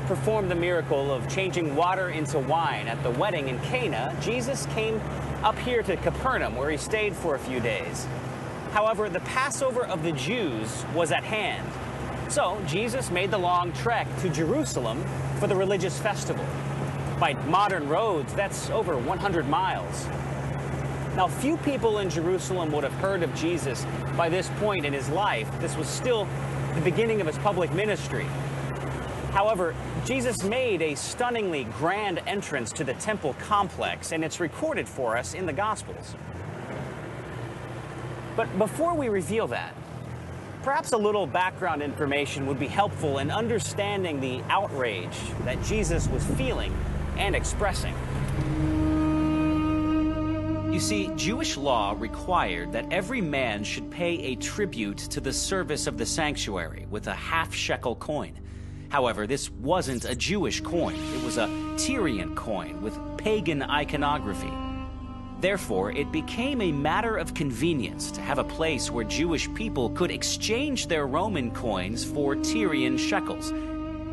performed the miracle of changing water into wine at the wedding in Cana, Jesus came up here to Capernaum, where he stayed for a few days. However, the Passover of the Jews was at hand. So Jesus made the long trek to Jerusalem for the religious festival. By modern roads, that's over 100 miles. Now, few people in Jerusalem would have heard of Jesus by this point in his life. This was still the beginning of his public ministry. However, Jesus made a stunningly grand entrance to the temple complex, and it's recorded for us in the Gospels. But before we reveal that, perhaps a little background information would be helpful in understanding the outrage that Jesus was feeling and expressing. You see, Jewish law required that every man should pay a tribute to the service of the sanctuary with a half-shekel coin. However, this wasn't a Jewish coin. It was a Tyrian coin with pagan iconography. Therefore, it became a matter of convenience to have a place where Jewish people could exchange their Roman coins for Tyrian shekels.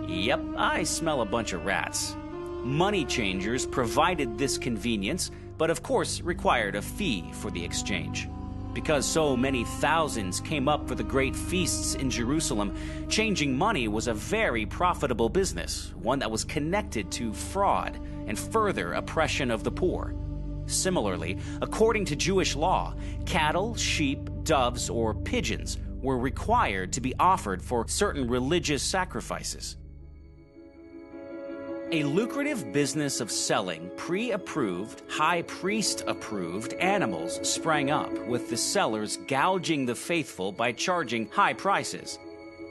Yep, I smell a bunch of rats. Money changers provided this convenience, but of course required a fee for the exchange. Because so many thousands came up for the great feasts in Jerusalem, changing money was a very profitable business, one that was connected to fraud and further oppression of the poor. Similarly, according to Jewish law, cattle, sheep, doves, or pigeons were required to be offered for certain religious sacrifices. A lucrative business of selling pre-approved, high priest-approved animals sprang up, with the sellers gouging the faithful by charging high prices.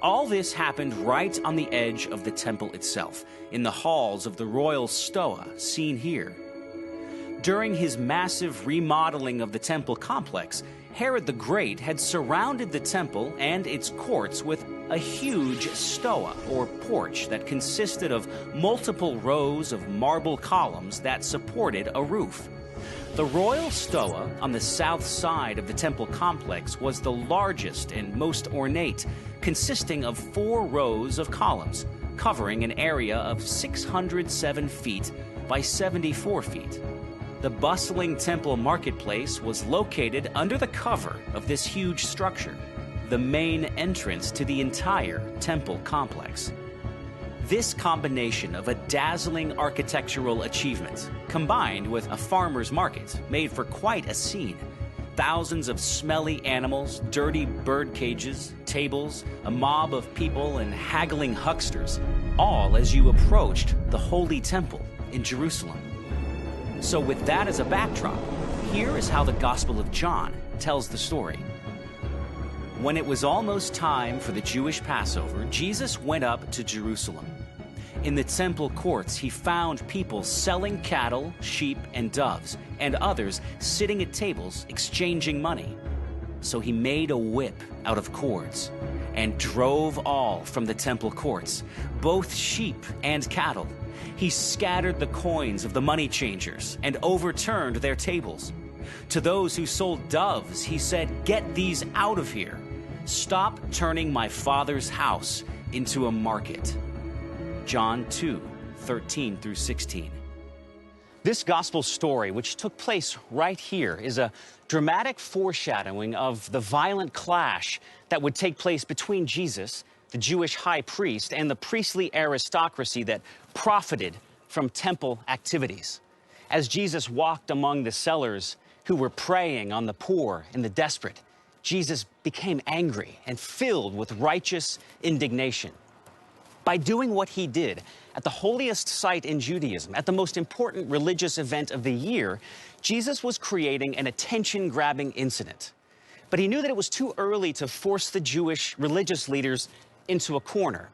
All this happened right on the edge of the temple itself, in the halls of the royal stoa seen here. During his massive remodeling of the temple complex, Herod the Great had surrounded the temple and its courts with a huge stoa, or porch, that consisted of multiple rows of marble columns that supported a roof. The royal stoa on the south side of the temple complex was the largest and most ornate, consisting of 4 rows of columns, covering an area of 607 feet by 74 feet. The bustling temple marketplace was located under the cover of this huge structure, the main entrance to the entire temple complex. This combination of a dazzling architectural achievement, combined with a farmer's market, made for quite a scene. Thousands of smelly animals, dirty bird cages, tables, a mob of people, and haggling hucksters, all as you approached the Holy Temple in Jerusalem. So with that as a backdrop, here is how the Gospel of John tells the story. When it was almost time for the Jewish Passover, Jesus went up to Jerusalem. In the temple courts, he found people selling cattle, sheep, and doves, and others sitting at tables exchanging money. So he made a whip out of cords and drove all from the temple courts, both sheep and cattle. He scattered the coins of the money changers and overturned their tables. To those who sold doves, he said, "Get these out of here. Stop turning my Father's house into a market." John 2:13 through 16. This gospel story, which took place right here, is a dramatic foreshadowing of the violent clash that would take place between Jesus, the Jewish high priest, and the priestly aristocracy that profited from temple activities. As Jesus walked among the sellers who were preying on the poor and the desperate, Jesus became angry and filled with righteous indignation. By doing what he did at the holiest site in Judaism, at the most important religious event of the year, Jesus was creating an attention-grabbing incident. But he knew that it was too early to force the Jewish religious leaders into a corner.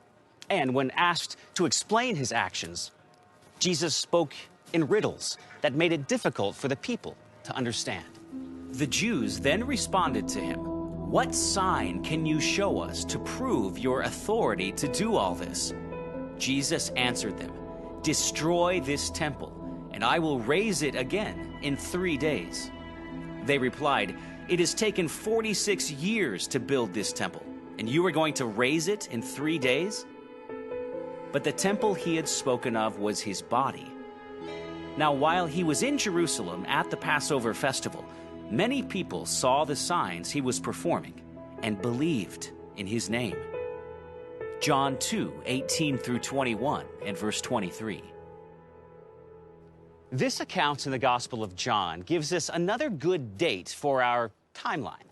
And when asked to explain his actions, Jesus spoke in riddles that made it difficult for the people to understand. The Jews then responded to him, "What sign can you show us to prove your authority to do all this?" Jesus answered them, "Destroy this temple, and I will raise it again in 3 days." They replied, "It has taken 46 years to build this temple, and you are going to raise it in 3 days?" but the temple he had spoken of was his body. Now, while he was in Jerusalem at the Passover festival, many people saw the signs he was performing and believed in his name. John 2:18 through 21 and verse 23. This account in the Gospel of John gives us another good date for our timeline.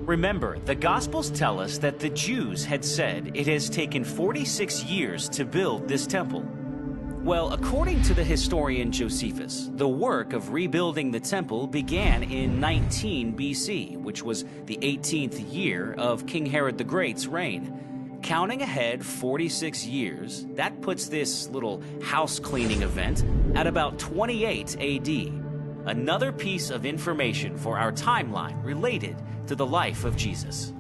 Remember, the Gospels tell us that the Jews had said it has taken 46 years to build this temple. Well, according to the historian Josephus, the work of rebuilding the temple began in 19 BC, which was the 18th year of King Herod the Great's reign. Counting ahead 46 years, that puts this little house cleaning event at about 28 AD. Another piece of information for our timeline related to the life of Jesus.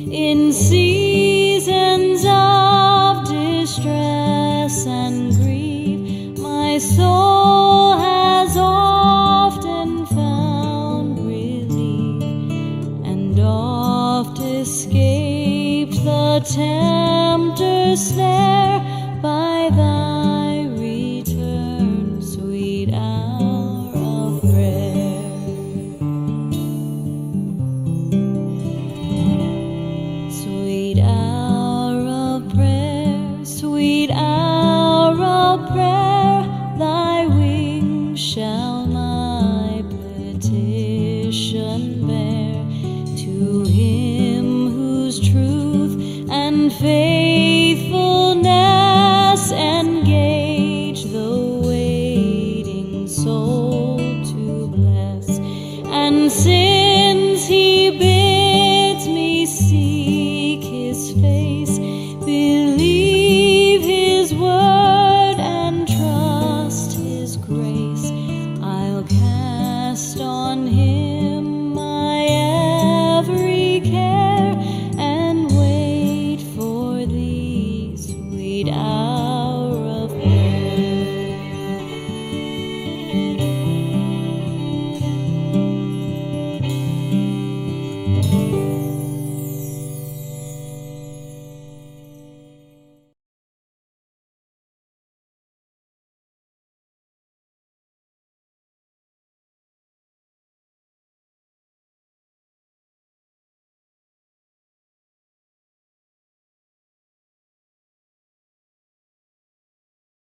In seasons of distress and grief, my soul has often found relief, and oft escaped the tempter's snare.